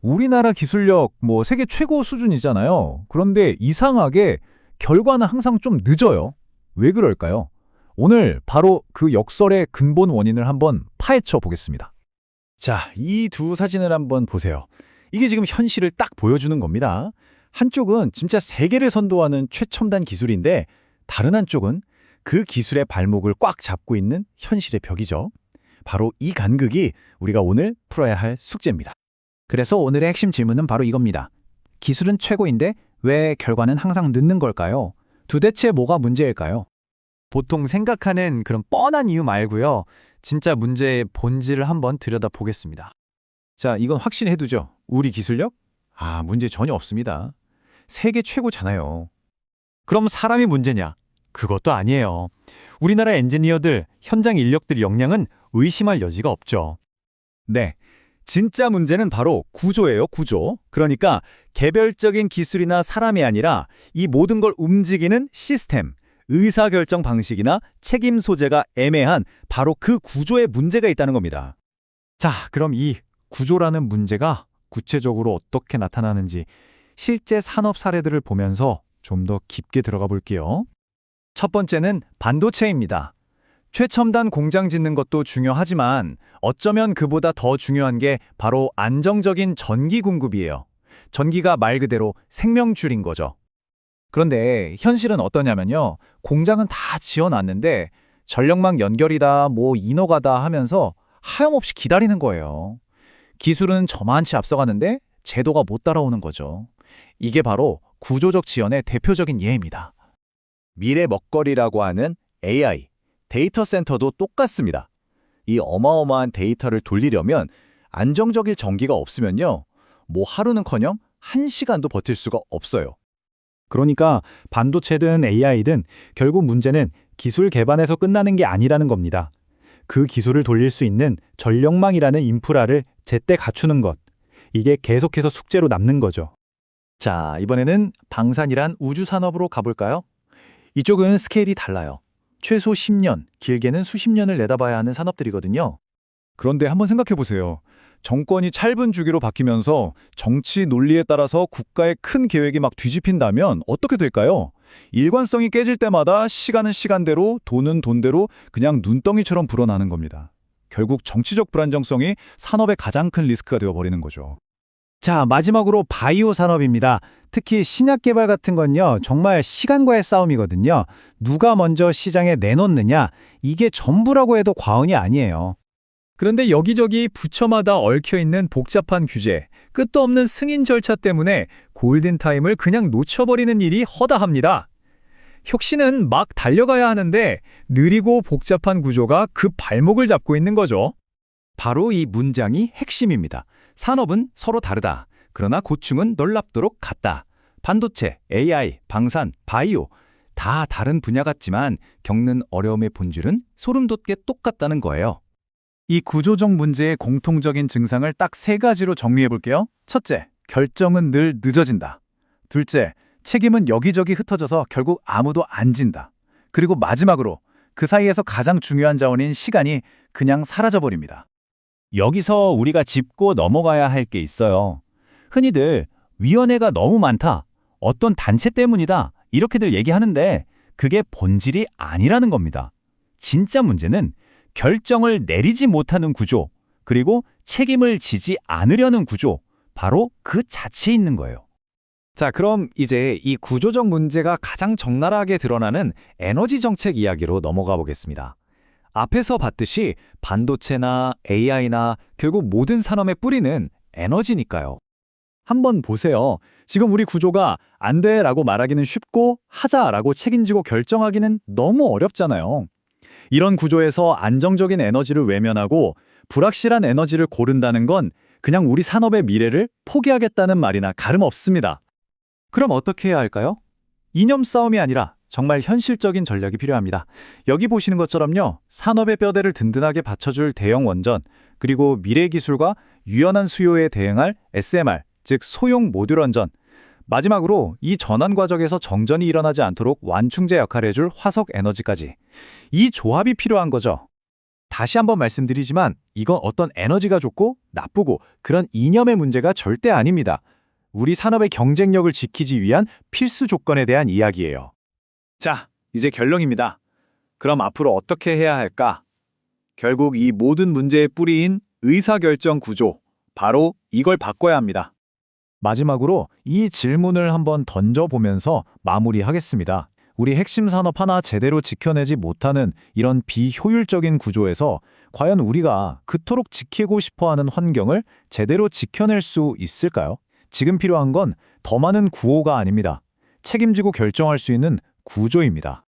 우리나라 기술력 세계 최고 수준이잖아요. 그런데 이상하게 결과는 항상 좀 늦어요. 왜 그럴까요? 오늘 바로 그 역설의 근본 원인을 한번 파헤쳐 보겠습니다. 자, 이 두 사진을 한번 보세요. 이게 지금 현실을 딱 보여주는 겁니다. 한쪽은 진짜 세계를 선도하는 최첨단 기술인데 다른 한쪽은 그 기술의 발목을 꽉 잡고 있는 현실의 벽이죠. 바로 이 간극이 우리가 오늘 풀어야 할 숙제입니다. 그래서 오늘의 핵심 질문은 바로 이겁니다. 기술은 최고인데 왜 결과는 항상 늦는 걸까요? 도대체 뭐가 문제일까요? 보통 생각하는 그런 뻔한 이유 말고요. 진짜 문제의 본질을 한번 들여다보겠습니다. 자, 이건 확신해 두죠. 우리 기술력? 문제 전혀 없습니다. 세계 최고잖아요. 그럼 사람이 문제냐? 그것도 아니에요. 우리나라 엔지니어들, 현장 인력들 역량은 의심할 여지가 없죠. 네. 진짜 문제는 바로 구조예요, 구조. 그러니까 개별적인 기술이나 사람이 아니라 이 모든 걸 움직이는 시스템, 의사결정 방식이나 책임 소재가 애매한 바로 그 구조에 문제가 있다는 겁니다. 자, 그럼 이 구조라는 문제가 구체적으로 어떻게 나타나는지 실제 산업 사례들을 보면서 좀 더 깊게 들어가 볼게요. 첫 번째는 반도체입니다. 최첨단 공장 짓는 것도 중요하지만 어쩌면 그보다 더 중요한 게 바로 안정적인 전기 공급이에요. 전기가 말 그대로 생명줄인 거죠. 그런데 현실은 어떠냐면요. 공장은 다 지어놨는데 전력망 연결이다, 인허가다 하면서 하염없이 기다리는 거예요. 기술은 저만치 앞서가는데 제도가 못 따라오는 거죠. 이게 바로 구조적 지연의 대표적인 예입니다. 미래 먹거리라고 하는 AI, 데이터 센터도 똑같습니다. 이 어마어마한 데이터를 돌리려면 안정적일 전기가 없으면요. 하루는커녕 1시간도 버틸 수가 없어요. 그러니까 반도체든 AI든 결국 문제는 기술 개발에서 끝나는 게 아니라는 겁니다. 그 기술을 돌릴 수 있는 전력망이라는 인프라를 제때 갖추는 것. 이게 계속해서 숙제로 남는 거죠. 자, 이번에는 방산이란 우주 산업으로 가볼까요? 이쪽은 스케일이 달라요. 최소 10년, 길게는 수십 년을 내다봐야 하는 산업들이거든요. 그런데 한번 생각해 보세요. 정권이 짧은 주기로 바뀌면서 정치 논리에 따라서 국가의 큰 계획이 막 뒤집힌다면 어떻게 될까요? 일관성이 깨질 때마다 시간은 시간대로, 돈은 돈대로 그냥 눈덩이처럼 불어나는 겁니다. 결국 정치적 불안정성이 산업의 가장 큰 리스크가 되어버리는 거죠. 자, 마지막으로 바이오 산업입니다. 특히 신약 개발 같은 건요, 정말 시간과의 싸움이거든요. 누가 먼저 시장에 내놓느냐, 이게 전부라고 해도 과언이 아니에요. 그런데 여기저기 부처마다 얽혀있는 복잡한 규제, 끝도 없는 승인 절차 때문에 골든타임을 그냥 놓쳐버리는 일이 허다합니다. 혁신은 막 달려가야 하는데 느리고 복잡한 구조가 그 발목을 잡고 있는 거죠. 바로 이 문장이 핵심입니다. 산업은 서로 다르다. 그러나 고충은 놀랍도록 같다. 반도체, AI, 방산, 바이오 다 다른 분야 같지만 겪는 어려움의 본질은 소름 돋게 똑같다는 거예요. 이 구조적 문제의 공통적인 증상을 딱 3가지로 정리해 볼게요. 첫째, 결정은 늘 늦어진다. 둘째, 책임은 여기저기 흩어져서 결국 아무도 안 진다. 그리고 마지막으로 그 사이에서 가장 중요한 자원인 시간이 그냥 사라져버립니다. 여기서 우리가 짚고 넘어가야 할 게 있어요. 흔히들 위원회가 너무 많다, 어떤 단체 때문이다 이렇게들 얘기하는데 그게 본질이 아니라는 겁니다. 진짜 문제는 결정을 내리지 못하는 구조, 그리고 책임을 지지 않으려는 구조, 바로 그 자체에 있는 거예요. 자, 그럼 이제 이 구조적 문제가 가장 적나라하게 드러나는 에너지 정책 이야기로 넘어가 보겠습니다. 앞에서 봤듯이 반도체나 AI나 결국 모든 산업의 뿌리는 에너지니까요. 한번 보세요. 지금 우리 구조가 안 돼라고 말하기는 쉽고 하자라고 책임지고 결정하기는 너무 어렵잖아요. 이런 구조에서 안정적인 에너지를 외면하고 불확실한 에너지를 고른다는 건 그냥 우리 산업의 미래를 포기하겠다는 말이나 다름없습니다. 그럼 어떻게 해야 할까요? 이념 싸움이 아니라 정말 현실적인 전략이 필요합니다. 여기 보시는 것처럼요. 산업의 뼈대를 든든하게 받쳐줄 대형 원전, 그리고 미래 기술과 유연한 수요에 대응할 SMR, 즉 소형 모듈 원전, 마지막으로 이 전환 과정에서 정전이 일어나지 않도록 완충제 역할을 해줄 화석 에너지까지. 이 조합이 필요한 거죠. 다시 한번 말씀드리지만 이건 어떤 에너지가 좋고 나쁘고 그런 이념의 문제가 절대 아닙니다. 우리 산업의 경쟁력을 지키기 위한 필수 조건에 대한 이야기예요. 자, 이제 결론입니다. 그럼 앞으로 어떻게 해야 할까? 결국 이 모든 문제의 뿌리인 의사결정 구조, 바로 이걸 바꿔야 합니다. 마지막으로 이 질문을 한번 던져보면서 마무리하겠습니다. 우리 핵심 산업 하나 제대로 지켜내지 못하는 이런 비효율적인 구조에서 과연 우리가 그토록 지키고 싶어하는 환경을 제대로 지켜낼 수 있을까요? 지금 필요한 건 더 많은 구호가 아닙니다. 책임지고 결정할 수 있는 구조입니다.